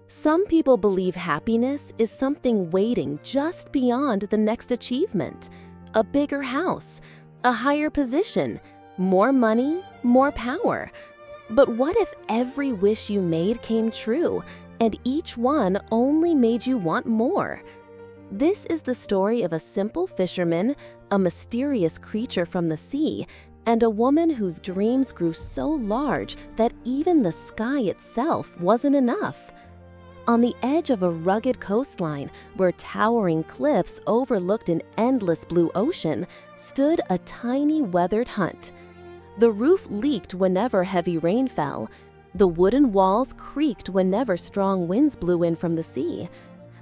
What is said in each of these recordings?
Some people believe happiness is something waiting just beyond the next achievement. A bigger house, a higher position, more money, more power. But what if every wish you made came true, and each one only made you want more? This is the story of a simple fisherman, a mysterious creature from the sea, and a woman whose dreams grew so large that even the sky itself wasn't enough. On the edge of a rugged coastline, where towering cliffs overlooked an endless blue ocean, stood a tiny weathered hut. The roof leaked whenever heavy rain fell. The wooden walls creaked whenever strong winds blew in from the sea.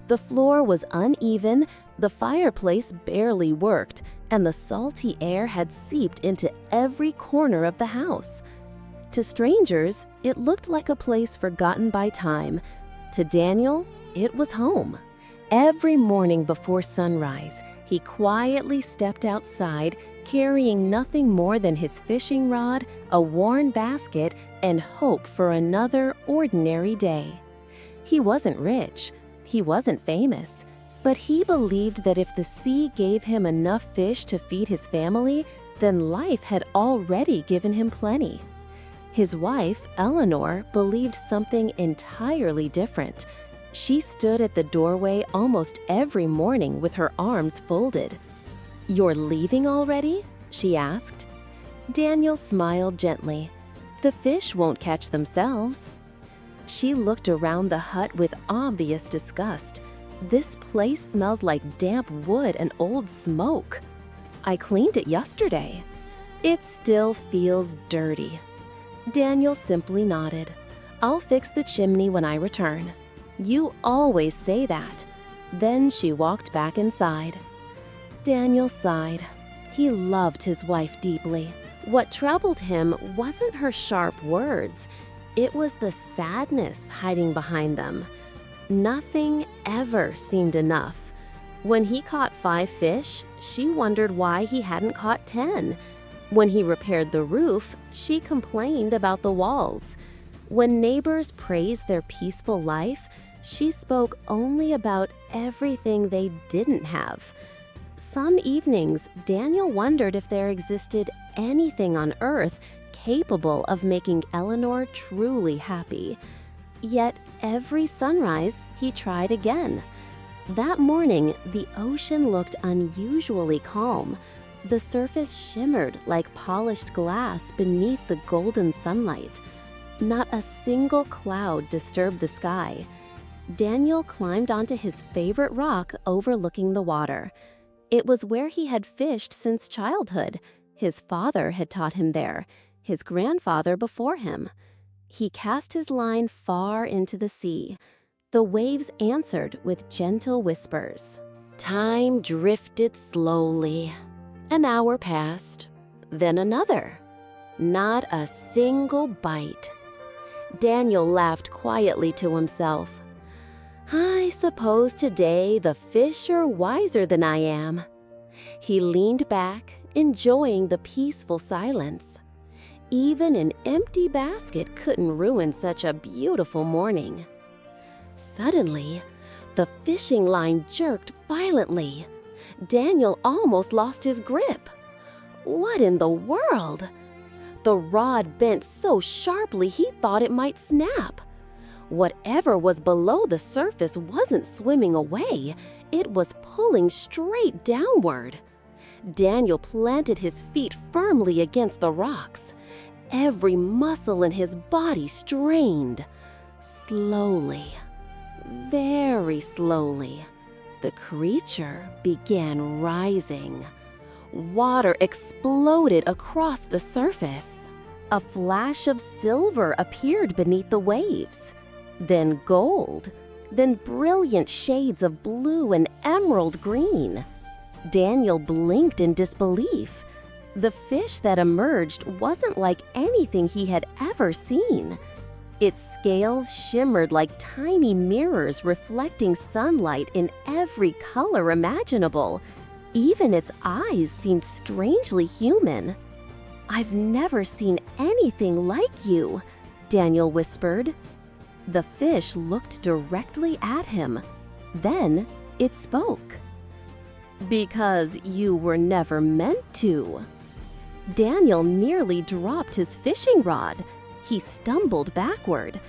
The floor was uneven, the fireplace barely worked, and the salty air had seeped into every corner of the house. To strangers, it looked like a place forgotten by time. To Daniel, it was home. Every morning before sunrise, he quietly stepped outside, carrying nothing more than his fishing rod, a worn basket, and hope for another ordinary day. He wasn't rich, he wasn't famous, but he believed that if the sea gave him enough fish to feed his family, then life had already given him plenty. His wife, Eleanor, believed something entirely different. She stood at the doorway almost every morning with her arms folded. "You're leaving already?" she asked. Daniel smiled gently. "The fish won't catch themselves." She looked around the hut with obvious disgust. "This place smells like damp wood and old smoke. I cleaned it yesterday. It still feels dirty." Daniel simply nodded. "I'll fix the chimney when I return." "You always say that." Then she walked back inside. Daniel sighed. He loved his wife deeply. What troubled him wasn't her sharp words. It was the sadness hiding behind them. Nothing ever seemed enough. When he caught 5 fish, she wondered why he hadn't caught 10. When he repaired the roof, she complained about the walls. When neighbors praised their peaceful life, she spoke only about everything they didn't have. Some evenings, Daniel wondered if there existed anything on earth capable of making Eleanor truly happy. Yet every sunrise, he tried again. That morning, the ocean looked unusually calm. The surface shimmered like polished glass beneath the golden sunlight. Not a single cloud disturbed the sky. Daniel climbed onto his favorite rock overlooking the water. It was where he had fished since childhood. His father had taught him there, his grandfather before him. He cast his line far into the sea. The waves answered with gentle whispers. Time drifted slowly. An hour passed, then another. Not a single bite. Daniel laughed quietly to himself. "I suppose today the fish are wiser than I am." He leaned back, enjoying the peaceful silence. Even an empty basket couldn't ruin such a beautiful morning. Suddenly, the fishing line jerked violently. Daniel almost lost his grip. What in the world? The rod bent so sharply he thought it might snap. Whatever was below the surface wasn't swimming away. It was pulling straight downward. Daniel planted his feet firmly against the rocks. Every muscle in his body strained. Slowly, very slowly, the creature began rising. Water exploded across the surface. A flash of silver appeared beneath the waves. Then gold, then brilliant shades of blue and emerald green. Daniel blinked in disbelief. The fish that emerged wasn't like anything he had ever seen. Its scales shimmered like tiny mirrors reflecting sunlight in every color imaginable. Even its eyes seemed strangely human. "I've never seen anything like you," Daniel whispered. The fish looked directly at him. Then it spoke. "Because you were never meant to." Daniel nearly dropped his fishing rod. He stumbled backward.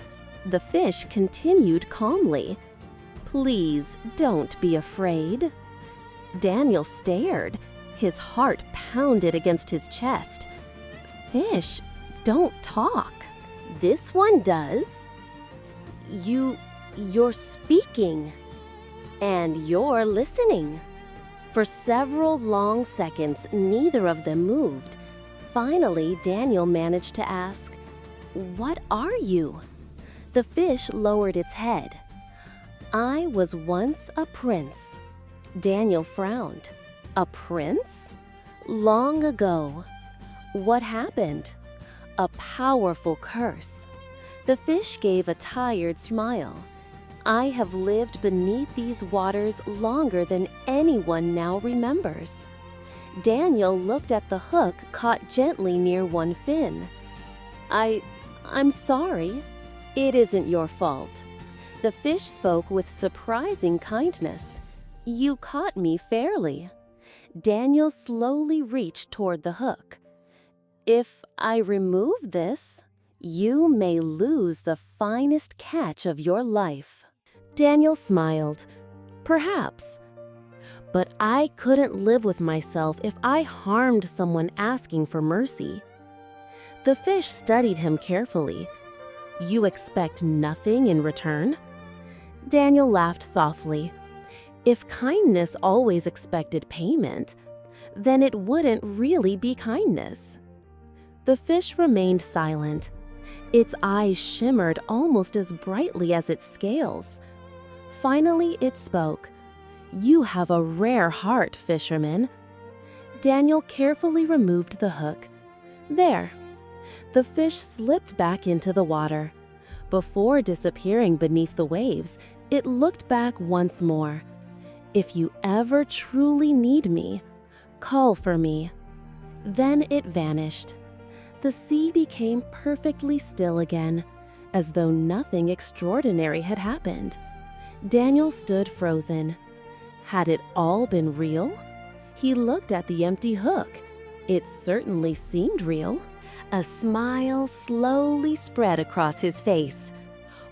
The fish continued calmly. "Please don't be afraid." Daniel stared. His heart pounded against his chest. "Fish don't talk." "This one does." You're speaking. And you're listening." For several long seconds, neither of them moved. Finally, Daniel managed to ask, "What are you?" The fish lowered its head. "I was once a prince." Daniel frowned. "A prince?" "Long ago." "What happened?" "A powerful curse." The fish gave a tired smile. "I have lived beneath these waters longer than anyone now remembers." Daniel looked at the hook caught gently near one fin. I'm sorry. It isn't your fault." The fish spoke with surprising kindness. "You caught me fairly." Daniel slowly reached toward the hook. "If I remove this, you may lose the finest catch of your life." Daniel smiled. "Perhaps. But I couldn't live with myself if I harmed someone asking for mercy." The fish studied him carefully. "You expect nothing in return?" Daniel laughed softly. "If kindness always expected payment, then it wouldn't really be kindness." The fish remained silent. Its eyes shimmered almost as brightly as its scales. Finally, it spoke. "You have a rare heart, fisherman." Daniel carefully removed the hook. "There." The fish slipped back into the water. Before disappearing beneath the waves, it looked back once more. "If you ever truly need me, call for me." Then it vanished. The sea became perfectly still again, as though nothing extraordinary had happened. Daniel stood frozen. Had it all been real? He looked at the empty hook. It certainly seemed real. A smile slowly spread across his face.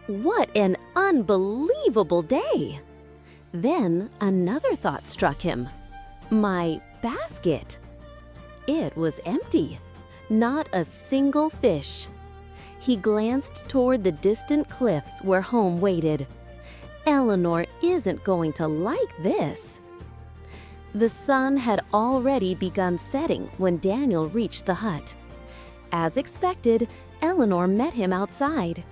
What an unbelievable day! Then another thought struck him. My basket. It was empty. Not a single fish. He glanced toward the distant cliffs where home waited. Eleanor isn't going to like this. The sun had already begun setting when Daniel reached the hut. As expected, Eleanor met him outside.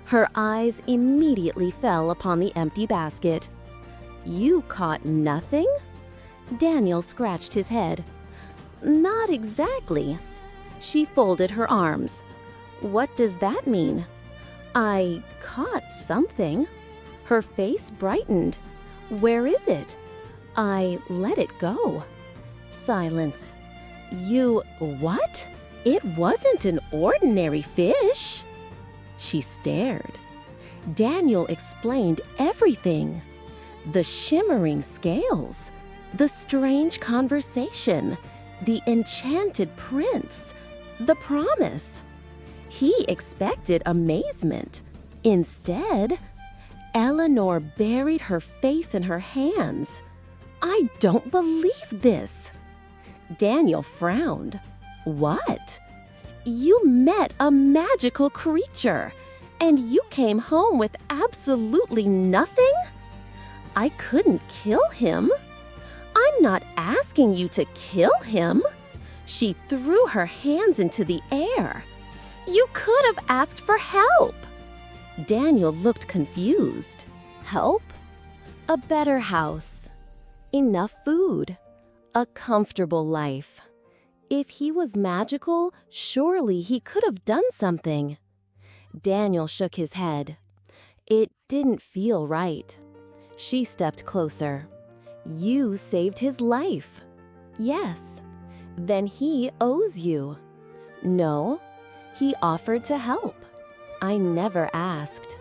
Her eyes immediately fell upon the empty basket. "You caught nothing?" Daniel scratched his head. "Not exactly." She folded her arms. "What does that mean?" "I caught something." Her face brightened. "Where is it?" "I let it go." Silence. "You what? It wasn't an ordinary fish." She stared. Daniel explained everything. The shimmering scales, the strange conversation, the enchanted prince, the promise. He expected amazement. Instead, Eleanor buried her face in her hands. "I don't believe this." Daniel frowned. "What?" "You met a magical creature, and you came home with absolutely nothing?" "I couldn't kill him." "I'm not asking you to kill him." She threw her hands into the air. "You could have asked for help." Daniel looked confused. "Help?" "A better house. Enough food. A comfortable life." If he was magical, surely he could have done something. Daniel shook his head. It didn't feel right. She stepped closer. "You saved his life." "Yes." "Then he owes you." "No." "He offered to help." "I never asked."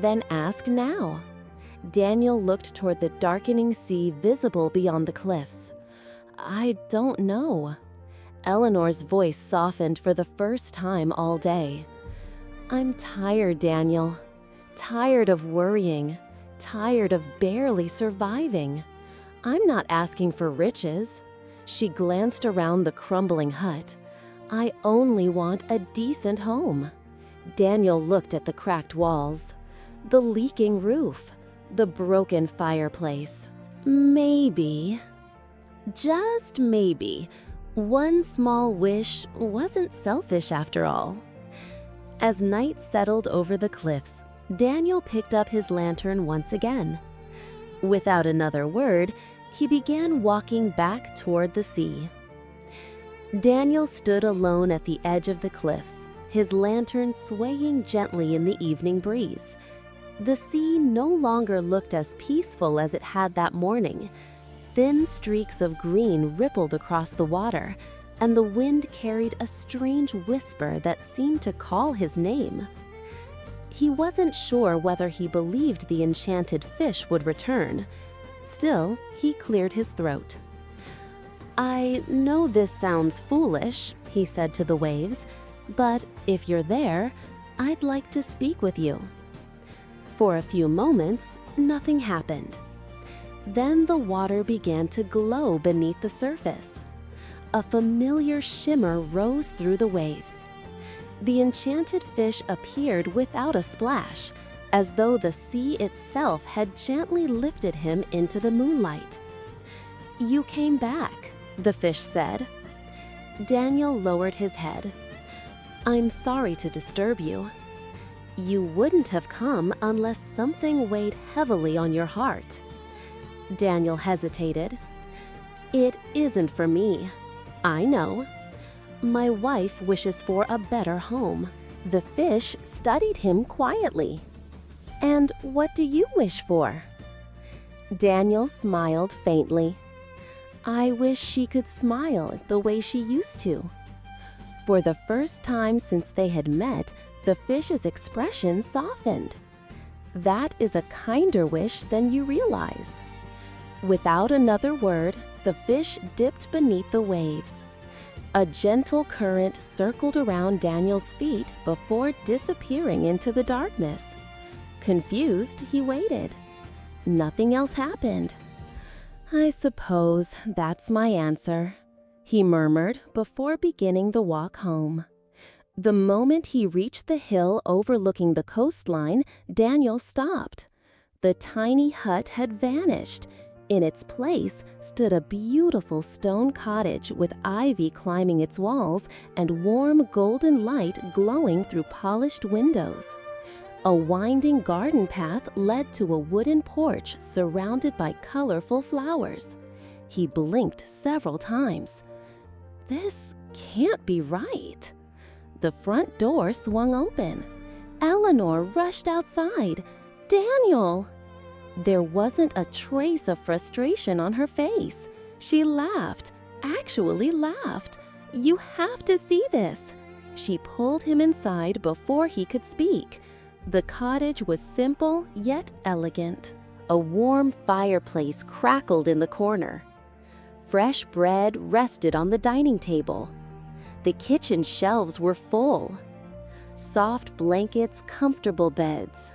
Then ask now. Daniel looked toward the darkening sea visible beyond the cliffs. I don't know. Eleanor's voice softened for the first time all day. I'm tired, Daniel. Tired of worrying. Tired of barely surviving. I'm not asking for riches. She glanced around the crumbling hut. I only want a decent home. Daniel looked at the cracked walls, the leaking roof, the broken fireplace. Maybe, just maybe, one small wish wasn't selfish after all. As night settled over the cliffs, Daniel picked up his lantern once again. Without another word, he began walking back toward the sea. Daniel stood alone at the edge of the cliffs, his lantern swaying gently in the evening breeze. The sea no longer looked as peaceful as it had that morning. Thin streaks of green rippled across the water, and the wind carried a strange whisper that seemed to call his name. He wasn't sure whether he believed the enchanted fish would return. Still, he cleared his throat. I know this sounds foolish, he said to the waves, but if you're there, I'd like to speak with you. For a few moments, nothing happened. Then the water began to glow beneath the surface. A familiar shimmer rose through the waves. The enchanted fish appeared without a splash, as though the sea itself had gently lifted him into the moonlight. You came back, the fish said. Daniel lowered his head. I'm sorry to disturb you. You wouldn't have come unless something weighed heavily on your heart. Daniel hesitated. It isn't for me. I know. My wife wishes for a better home. The fish studied him quietly. And what do you wish for? Daniel smiled faintly. I wish she could smile the way she used to. For the first time since they had met, the fish's expression softened. That is a kinder wish than you realize. Without another word, the fish dipped beneath the waves. A gentle current circled around Daniel's feet before disappearing into the darkness. Confused, he waited. Nothing else happened. I suppose that's my answer, he murmured before beginning the walk home. The moment he reached the hill overlooking the coastline, Daniel stopped. The tiny hut had vanished. In its place stood a beautiful stone cottage with ivy climbing its walls and warm golden light glowing through polished windows. A winding garden path led to a wooden porch surrounded by colorful flowers. He blinked several times. This can't be right. The front door swung open. Eleanor rushed outside. Daniel! There wasn't a trace of frustration on her face. She laughed, actually laughed. You have to see this. She pulled him inside before he could speak. The cottage was simple yet elegant. A warm fireplace crackled in the corner. Fresh bread rested on the dining table. The kitchen shelves were full. Soft blankets, comfortable beds.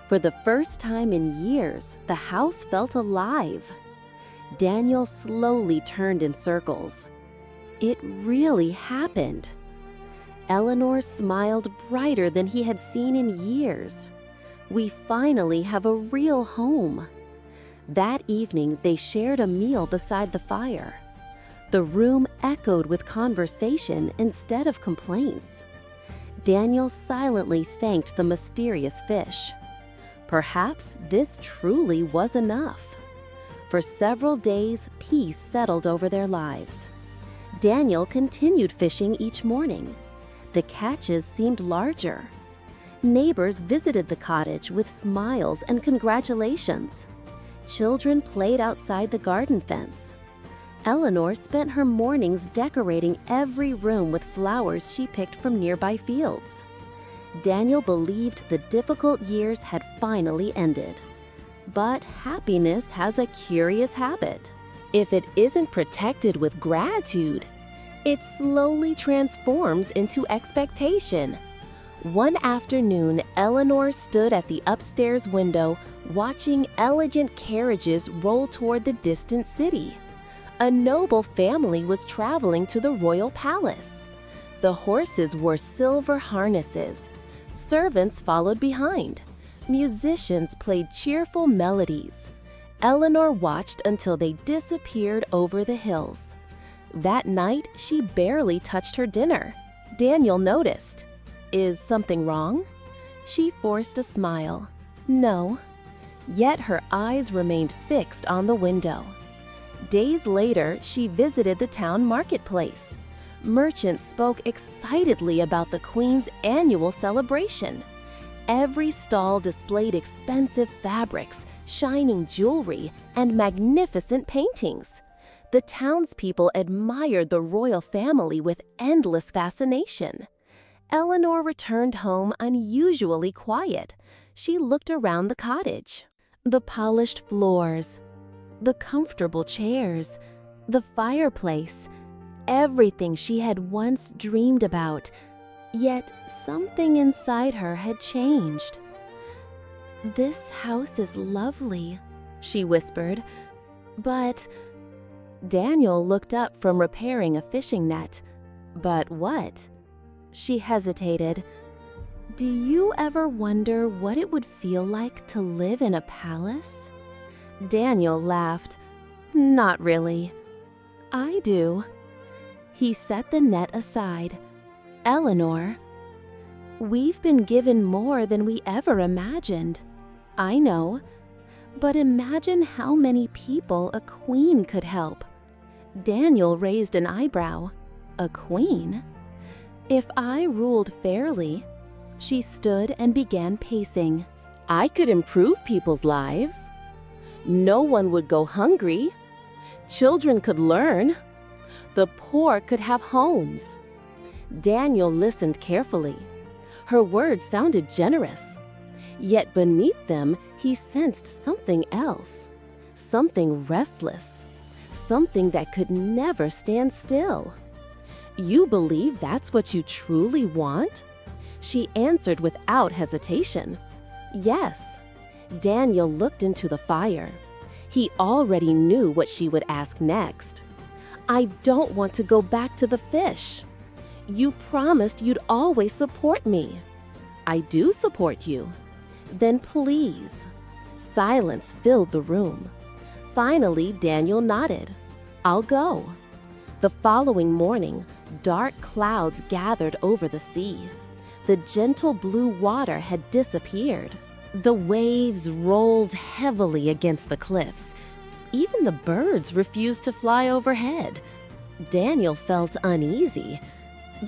For the first time in years, the house felt alive. Daniel slowly turned in circles. It really happened. Eleanor smiled brighter than he had seen in years. We finally have a real home. That evening, they shared a meal beside the fire. The room echoed with conversation instead of complaints. Daniel silently thanked the mysterious fish. Perhaps this truly was enough. For several days, peace settled over their lives. Daniel continued fishing each morning. The catches seemed larger. Neighbors visited the cottage with smiles and congratulations. Children played outside the garden fence. Eleanor spent her mornings decorating every room with flowers she picked from nearby fields. Daniel believed the difficult years had finally ended. But happiness has a curious habit. If it isn't protected with gratitude, it slowly transforms into expectation. One afternoon, Eleanor stood at the upstairs window watching elegant carriages roll toward the distant city. A noble family was traveling to the royal palace. The horses wore silver harnesses. Servants followed behind. Musicians played cheerful melodies. Eleanor watched until they disappeared over the hills. That night, she barely touched her dinner. Daniel noticed. Is something wrong? She forced a smile. No. Yet her eyes remained fixed on the window. Days later, she visited the town marketplace. Merchants spoke excitedly about the Queen's annual celebration. Every stall displayed expensive fabrics, shining jewelry, and magnificent paintings. The townspeople admired the royal family with endless fascination. Eleanor returned home unusually quiet. She looked around the cottage. The polished floors, the comfortable chairs, the fireplace, everything she had once dreamed about. Yet something inside her had changed. "This house is lovely," she whispered, "but—" Daniel looked up from repairing a fishing net. "But what?" She hesitated. "Do you ever wonder what it would feel like to live in a palace?" Daniel laughed. "Not really." "I do." He set the net aside. "Eleanor, we've been given more than we ever imagined." "I know. But imagine how many people a queen could help." Daniel raised an eyebrow. "A queen?" "If I ruled fairly." She stood and began pacing. "I could improve people's lives. No one would go hungry. Children could learn. The poor could have homes." Daniel listened carefully. Her words sounded generous. Yet beneath them, he sensed something else. Something restless. Something that could never stand still. "You believe that's what you truly want?" She answered without hesitation. "Yes." Daniel looked into the fire. He already knew what she would ask next. "I don't want to go back to the fish. You promised you'd always support me." "I do support you." "Then please." Silence filled the room. Finally, Daniel nodded. "I'll go." The following morning, dark clouds gathered over the sea. The gentle blue water had disappeared. The waves rolled heavily against the cliffs. Even the birds refused to fly overhead. Daniel felt uneasy.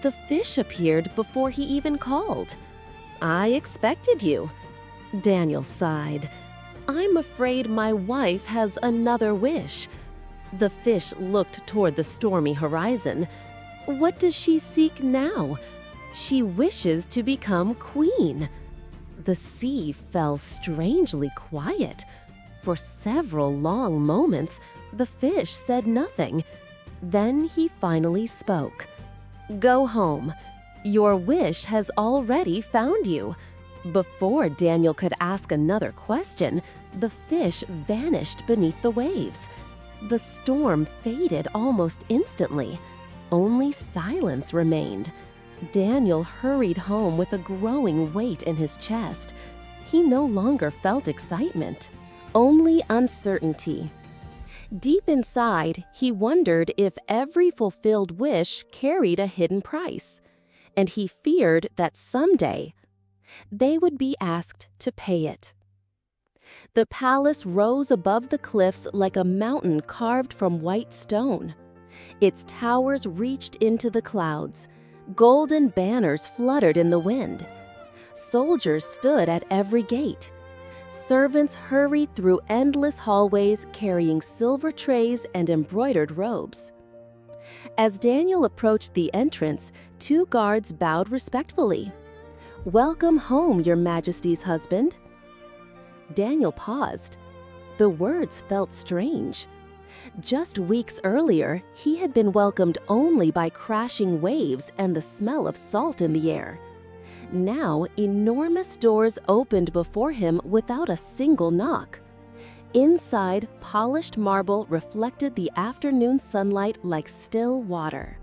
The fish appeared before he even called. "I expected you." Daniel sighed. "I'm afraid my wife has another wish." The fish looked toward the stormy horizon. "What does she seek now?" "She wishes to become queen." The sea fell strangely quiet. For several long moments, the fish said nothing. Then he finally spoke. "Go home. Your wish has already found you." Before Daniel could ask another question, the fish vanished beneath the waves. The storm faded almost instantly. Only silence remained. Daniel hurried home with a growing weight in his chest. He no longer felt excitement, only uncertainty. Deep inside, he wondered if every fulfilled wish carried a hidden price, and he feared that someday they would be asked to pay it. The palace rose above the cliffs like a mountain carved from white stone. Its towers reached into the clouds. Golden banners fluttered in the wind. Soldiers stood at every gate. Servants hurried through endless hallways carrying silver trays and embroidered robes. As Daniel approached the entrance, two guards bowed respectfully. "Welcome home, Your Majesty's husband." Daniel paused. The words felt strange. Just weeks earlier, he had been welcomed only by crashing waves and the smell of salt in the air. Now, enormous doors opened before him without a single knock. Inside, polished marble reflected the afternoon sunlight like still water.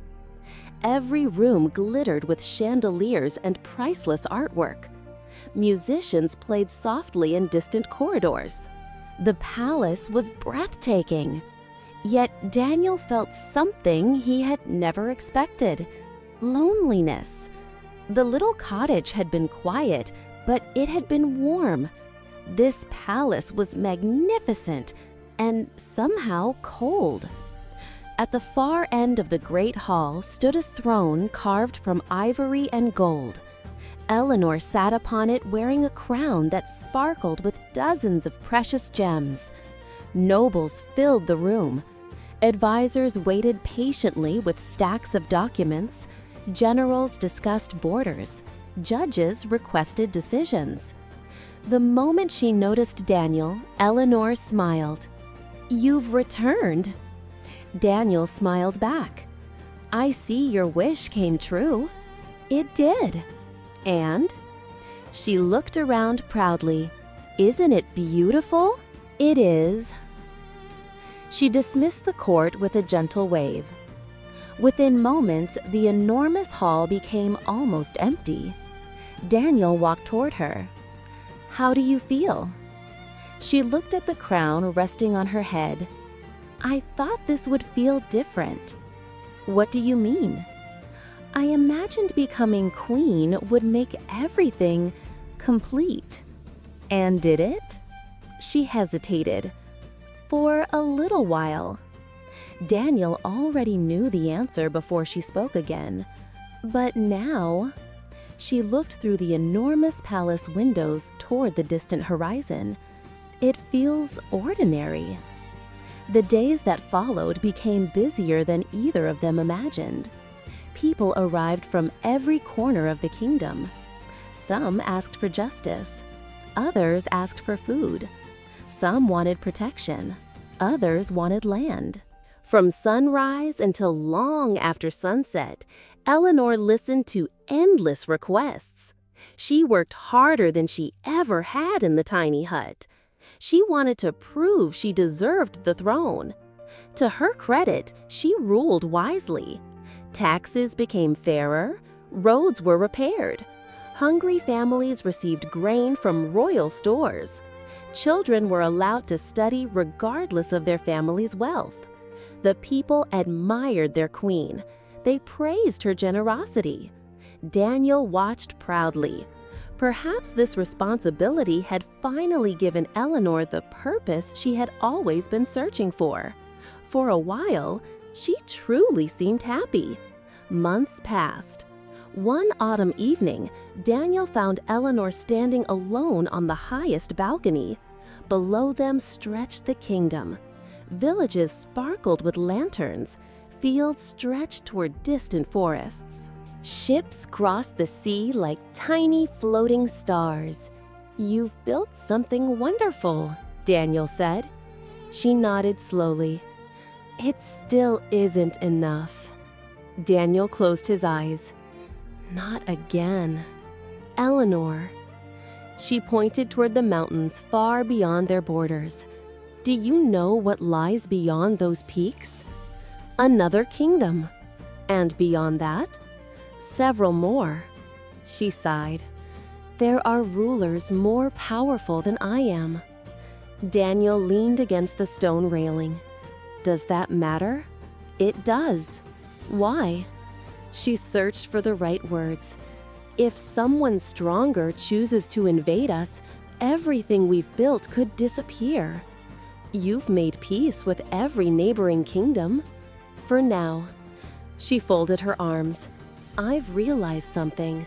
Every room glittered with chandeliers and priceless artwork. Musicians played softly in distant corridors. The palace was breathtaking. Yet Daniel felt something he had never expected: loneliness. The little cottage had been quiet, but it had been warm. This palace was magnificent and somehow cold. At the far end of the great hall stood a throne carved from ivory and gold. Eleanor sat upon it wearing a crown that sparkled with dozens of precious gems. Nobles filled the room. Advisors waited patiently with stacks of documents. Generals discussed borders. Judges requested decisions. The moment she noticed Daniel, Eleanor smiled. "You've returned." Daniel smiled back. "I see your wish came true." "It did." "And?" She looked around proudly. "Isn't it beautiful?" "It is." She dismissed the court with a gentle wave. Within moments, the enormous hall became almost empty. Daniel walked toward her. "How do you feel?" She looked at the crown resting on her head. "I thought this would feel different." "What do you mean?" "I imagined becoming queen would make everything complete." "And did it?" She hesitated. "For a little while." Daniel already knew the answer before she spoke again. "But now..." She looked through the enormous palace windows toward the distant horizon. "It feels ordinary." The days that followed became busier than either of them imagined. People arrived from every corner of the kingdom. Some asked for justice. Others asked for food. Some wanted protection. Others wanted land. From sunrise until long after sunset, Eleanor listened to endless requests. She worked harder than she ever had in the tiny hut. She wanted to prove she deserved the throne. To her credit, she ruled wisely. Taxes became fairer, roads were repaired. Hungry families received grain from royal stores. Children were allowed to study regardless of their family's wealth. The people admired their queen. They praised her generosity. Daniel watched proudly. Perhaps this responsibility had finally given Eleanor the purpose she had always been searching for. For a while, she truly seemed happy. Months passed. One autumn evening, Daniel found Eleanor standing alone on the highest balcony. Below them stretched the kingdom. Villages sparkled with lanterns. Fields stretched toward distant forests. Ships crossed the sea like tiny floating stars. "You've built something wonderful," Daniel said. She nodded slowly. "It still isn't enough." Daniel closed his eyes. "Not again. Eleanor." She pointed toward the mountains far beyond their borders. "Do you know what lies beyond those peaks?" "Another kingdom." "And beyond that?" "Several more." She sighed. "There are rulers more powerful than I am." Daniel leaned against the stone railing. "Does that matter?" "It does." "Why?" She searched for the right words. "If someone stronger chooses to invade us, everything we've built could disappear. You've made peace with every neighboring kingdom." "For now." She folded her arms. "I've realized something."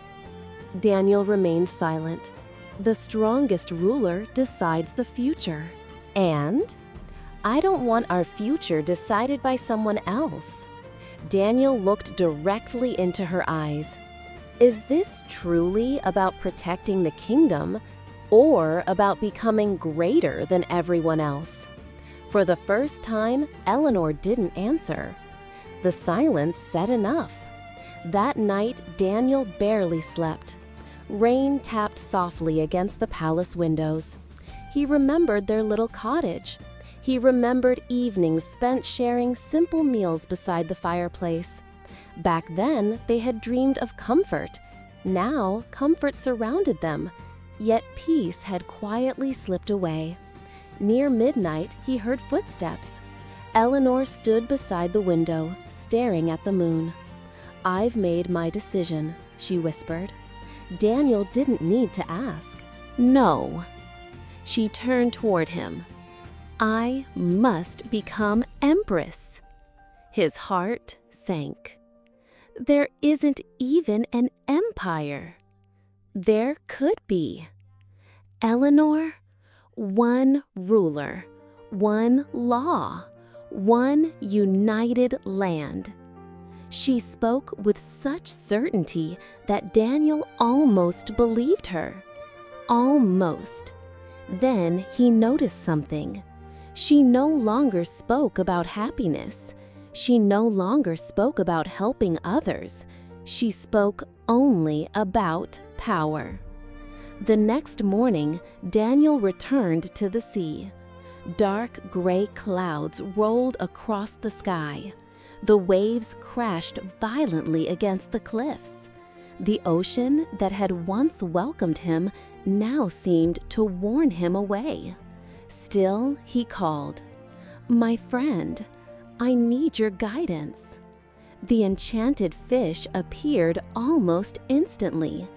Daniel remained silent. "The strongest ruler decides the future." "And?" "I don't want our future decided by someone else." Daniel looked directly into her eyes. Is this truly about protecting the kingdom or about becoming greater than everyone else? For the first time, Eleanor didn't answer. The silence said enough. That night, Daniel barely slept. Rain tapped softly against the palace windows. He remembered their little cottage. He remembered evenings spent sharing simple meals beside the fireplace. Back then, they had dreamed of comfort. Now, comfort surrounded them, yet peace had quietly slipped away. Near midnight, he heard footsteps. Eleanor stood beside the window, staring at the moon. "I've made my decision," she whispered. Daniel didn't need to ask. "No." She turned toward him. "I must become empress." His heart sank. There isn't even an empire. There could be. Eleanor, one ruler, one law, one united land. She spoke with such certainty that Daniel almost believed her. Almost. Then he noticed something. She no longer spoke about happiness. She no longer spoke about helping others. She spoke only about power. The next morning, Daniel returned to the sea. Dark gray clouds rolled across the sky. The waves crashed violently against the cliffs. The ocean that had once welcomed him now seemed to warn him away. Still, he called, "My friend, I need your guidance." The enchanted fish appeared almost instantly.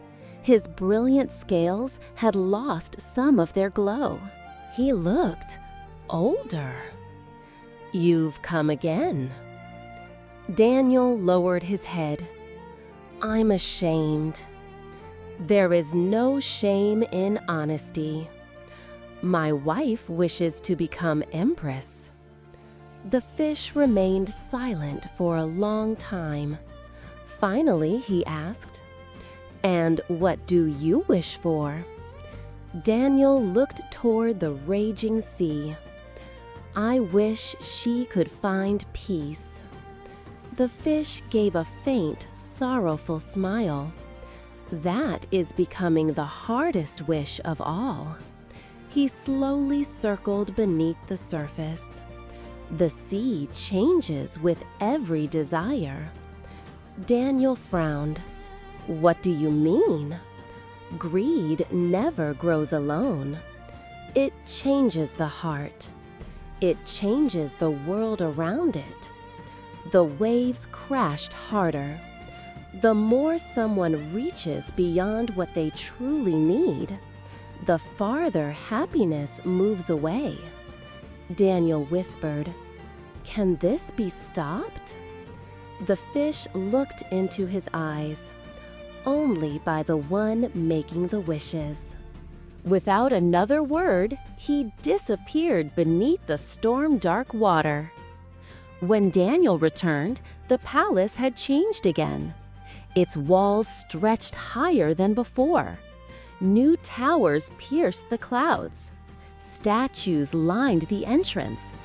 His brilliant scales had lost some of their glow. He looked older. "You've come again." Daniel lowered his head. "I'm ashamed." "There is no shame in honesty. My wife wishes to become empress." The fish remained silent for a long time. Finally, he asked, "And what do you wish for?" Daniel looked toward the raging sea. "I wish she could find peace." The fish gave a faint, sorrowful smile. "That is becoming the hardest wish of all." He slowly circled beneath the surface. The sea changes with every desire. Daniel frowned. "What do you mean?" "Greed never grows alone. It changes the heart. It changes the world around it." The waves crashed harder. The more someone reaches beyond what they truly need, the farther happiness moves away. Daniel whispered, "Can this be stopped?" The fish looked into his eyes. Only by the one making the wishes. Without another word, he disappeared beneath the storm-dark water. When Daniel returned, the palace had changed again. Its walls stretched higher than before. New towers pierced the clouds. Statues lined the entrance.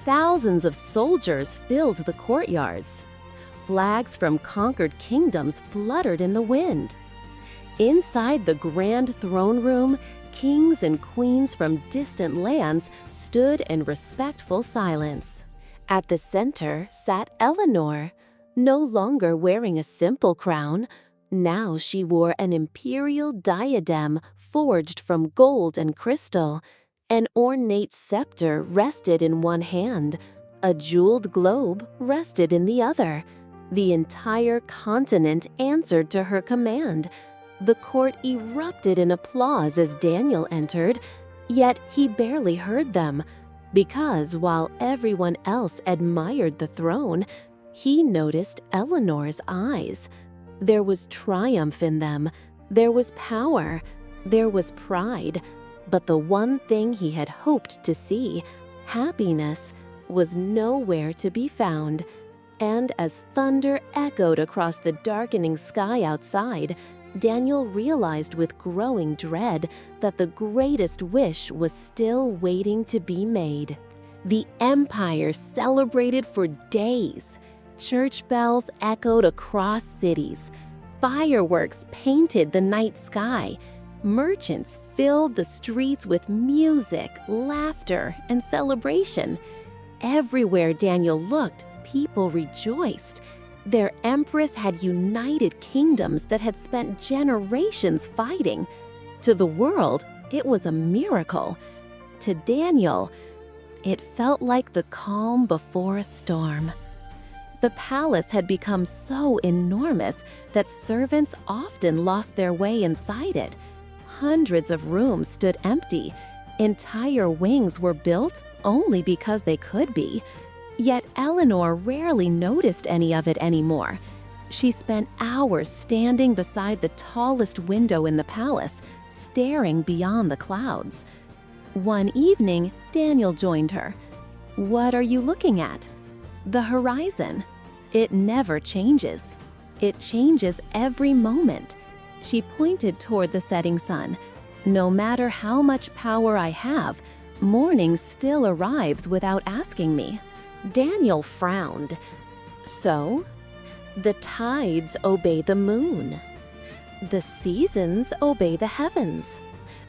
Thousands of soldiers filled the courtyards. Flags from conquered kingdoms fluttered in the wind. Inside the grand throne room, kings and queens from distant lands stood in respectful silence. At the center sat Eleanor, no longer wearing a simple crown. Now she wore an imperial diadem forged from gold and crystal. An ornate scepter rested in one hand. A jeweled globe rested in the other. The entire continent answered to her command. The court erupted in applause as Daniel entered, yet he barely heard them, because while everyone else admired the throne, he noticed Eleanor's eyes. There was triumph in them, there was power, there was pride, but the one thing he had hoped to see, happiness, was nowhere to be found. And as thunder echoed across the darkening sky outside, Daniel realized with growing dread that the greatest wish was still waiting to be made. The empire celebrated for days. Church bells echoed across cities. Fireworks painted the night sky. Merchants filled the streets with music, laughter, and celebration. Everywhere Daniel looked, people rejoiced. Their empress had united kingdoms that had spent generations fighting. To the world, it was a miracle. To Daniel, it felt like the calm before a storm. The palace had become so enormous that servants often lost their way inside it. Hundreds of rooms stood empty. Entire wings were built only because they could be. Yet Eleanor rarely noticed any of it anymore. She spent hours standing beside the tallest window in the palace, staring beyond the clouds. One evening, Daniel joined her. "What are you looking at?" "The horizon. It never changes. It changes every moment." She pointed toward the setting sun. "No matter how much power I have, morning still arrives without asking me." Daniel frowned. "So? The tides obey the moon. The seasons obey the heavens.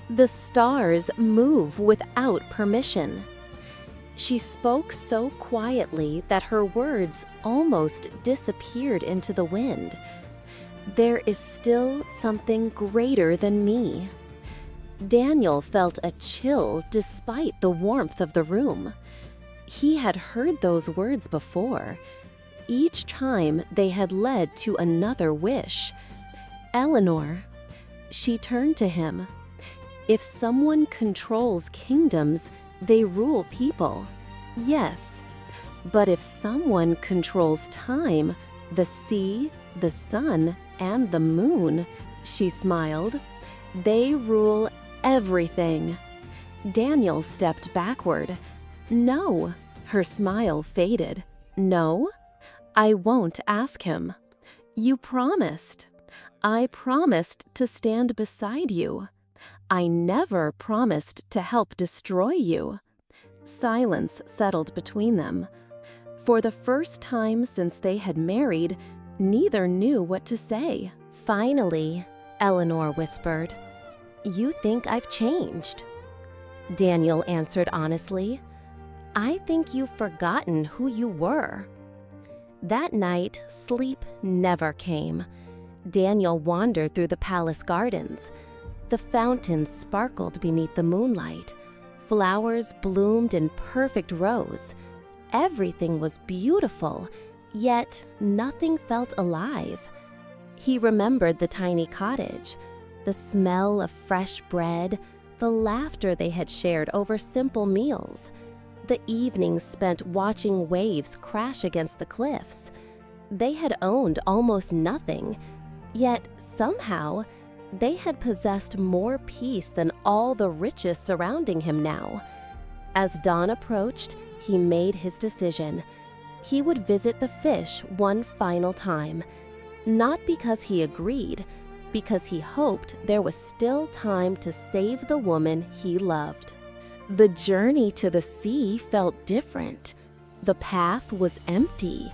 The stars move without permission." She spoke so quietly that her words almost disappeared into the wind. "There is still something greater than me." Daniel felt a chill despite the warmth of the room. He had heard those words before. Each time they had led to another wish. "Eleanor," she turned to him, "if someone controls kingdoms, they rule people. Yes, but if someone controls time, the sea, the sun, and the moon," she smiled, "they rule everything." Daniel stepped backward. "No," her smile faded. "No, I won't ask him. You promised. I promised to stand beside you. I never promised to help destroy you." Silence settled between them. For the first time since they had married, neither knew what to say. "Finally," Eleanor whispered, "you think I've changed." Daniel answered honestly, "I think you've forgotten who you were." That night, sleep never came. Daniel wandered through the palace gardens. The fountains sparkled beneath the moonlight. Flowers bloomed in perfect rows. Everything was beautiful, yet nothing felt alive. He remembered the tiny cottage, the smell of fresh bread, the laughter they had shared over simple meals, the evenings spent watching waves crash against the cliffs. They had owned almost nothing, yet somehow they had possessed more peace than all the riches surrounding him now. As dawn approached, he made his decision. He would visit the fish one final time, not because he agreed, because he hoped there was still time to save the woman he loved. The journey to the sea felt different. The path was empty.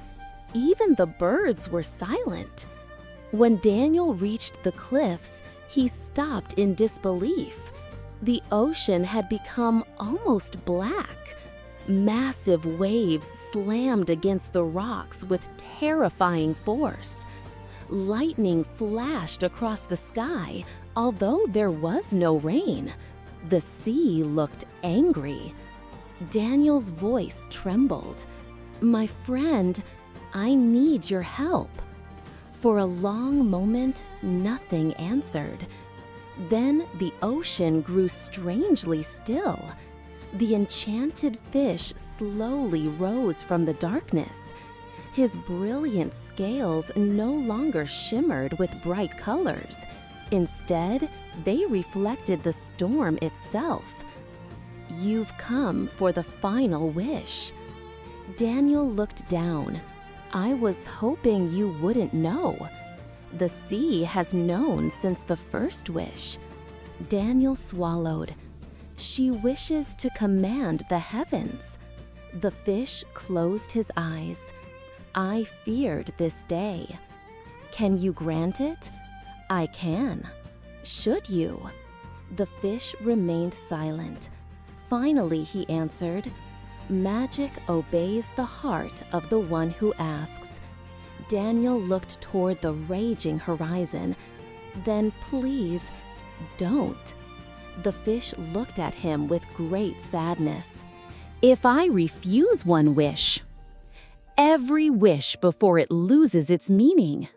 Even the birds were silent. When Daniel reached the cliffs, he stopped in disbelief. The ocean had become almost black. Massive waves slammed against the rocks with terrifying force. Lightning flashed across the sky, although there was no rain. The sea looked angry. Daniel's voice trembled. "My friend, I need your help." For a long moment, nothing answered. Then the ocean grew strangely still. The enchanted fish slowly rose from the darkness. His brilliant scales no longer shimmered with bright colors. Instead, they reflected the storm itself. "You've come for the final wish." Daniel looked down. I was hoping you wouldn't know. The sea has known since the first wish. Daniel swallowed. She wishes to command the heavens. The fish closed his eyes. I feared this day. Can you grant it? I can. Should you? The fish remained silent. Finally, he answered, "Magic obeys the heart of the one who asks." Daniel looked toward the raging horizon. "Then please, don't." The fish looked at him with great sadness. "If I refuse one wish, every wish before it loses its meaning.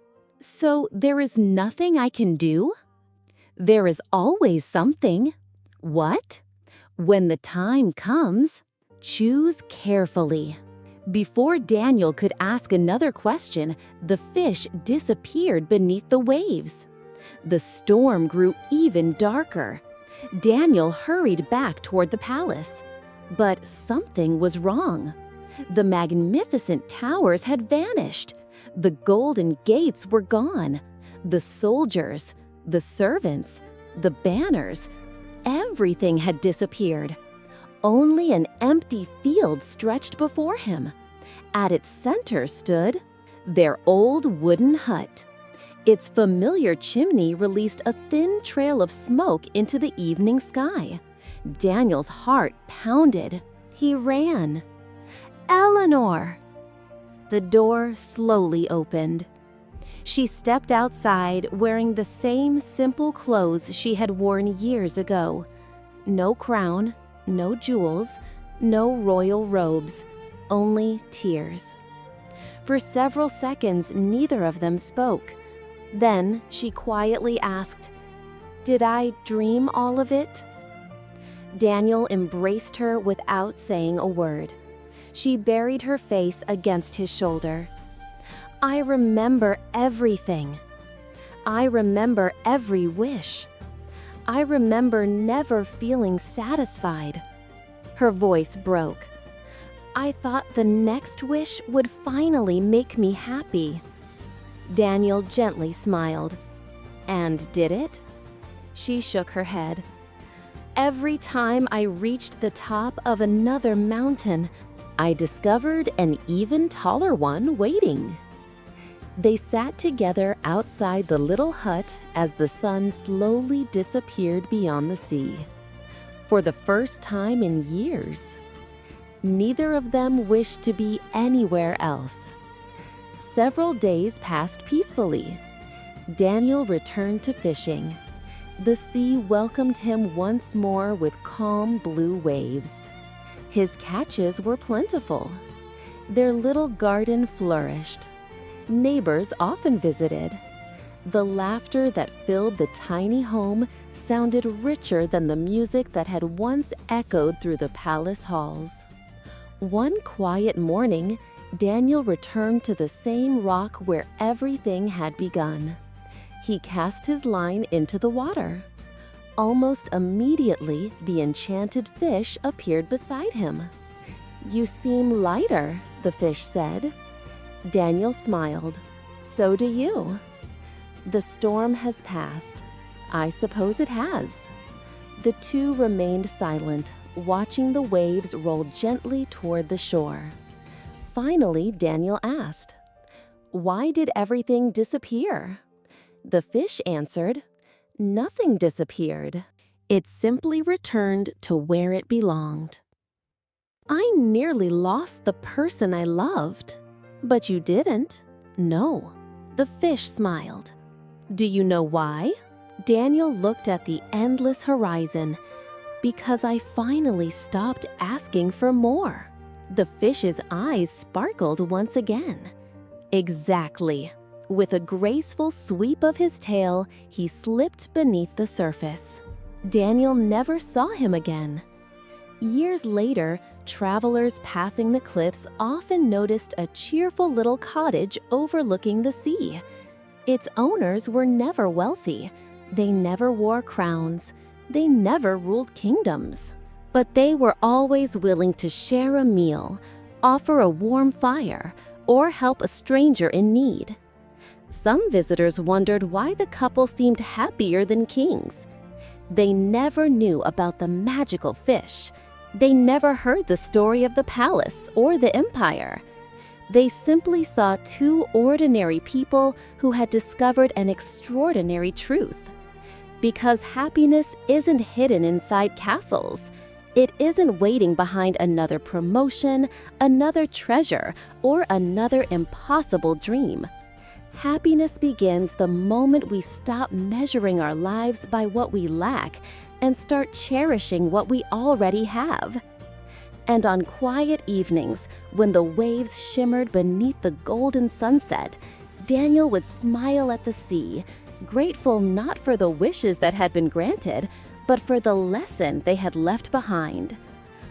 So there is nothing I can do?" "There is always something." "What?" "When the time comes, choose carefully." Before Daniel could ask another question, the fish disappeared beneath the waves. The storm grew even darker. Daniel hurried back toward the palace. But something was wrong. The magnificent towers had vanished. The golden gates were gone. The soldiers, the servants, the banners, everything had disappeared. Only an empty field stretched before him. At its center stood their old wooden hut. Its familiar chimney released a thin trail of smoke into the evening sky. Daniel's heart pounded. He ran. "Eleanor!" The door slowly opened. She stepped outside wearing the same simple clothes she had worn years ago. No crown, no jewels, no royal robes, only tears. For several seconds, neither of them spoke. Then she quietly asked, "Did I dream all of it?" Daniel embraced her without saying a word. She buried her face against his shoulder. "I remember everything. I remember every wish. I remember never feeling satisfied." Her voice broke. "I thought the next wish would finally make me happy." Daniel gently smiled. "And did it?" She shook her head. "Every time I reached the top of another mountain, I discovered an even taller one waiting." They sat together outside the little hut as the sun slowly disappeared beyond the sea. For the first time in years, neither of them wished to be anywhere else. Several days passed peacefully. Daniel returned to fishing. The sea welcomed him once more with calm blue waves. His catches were plentiful. Their little garden flourished. Neighbors often visited. The laughter that filled the tiny home sounded richer than the music that had once echoed through the palace halls. One quiet morning, Daniel returned to the same rock where everything had begun. He cast his line into the water. Almost immediately, the enchanted fish appeared beside him. "You seem lighter," the fish said. Daniel smiled. "So do you." "The storm has passed." "I suppose it has." The two remained silent, watching the waves roll gently toward the shore. Finally, Daniel asked, "Why did everything disappear?" The fish answered, "Nothing disappeared. It simply returned to where it belonged." "I nearly lost the person I loved." "But you didn't." "No." The fish smiled. "Do you know why?" Daniel looked at the endless horizon. "Because I finally stopped asking for more." The fish's eyes sparkled once again. "Exactly." With a graceful sweep of his tail, he slipped beneath the surface. Daniel never saw him again. Years later, travelers passing the cliffs often noticed a cheerful little cottage overlooking the sea. Its owners were never wealthy. They never wore crowns. They never ruled kingdoms. But they were always willing to share a meal, offer a warm fire, or help a stranger in need. Some visitors wondered why the couple seemed happier than kings. They never knew about the magical fish. They never heard the story of the palace or the empire. They simply saw two ordinary people who had discovered an extraordinary truth. Because happiness isn't hidden inside castles. It isn't waiting behind another promotion, another treasure, or another impossible dream. Happiness begins the moment we stop measuring our lives by what we lack and start cherishing what we already have. And on quiet evenings, when the waves shimmered beneath the golden sunset, Daniel would smile at the sea, grateful not for the wishes that had been granted, but for the lesson they had left behind.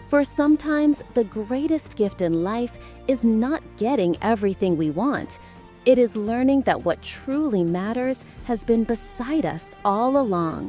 For sometimes the greatest gift in life is not getting everything we want. It is learning that what truly matters has been beside us all along.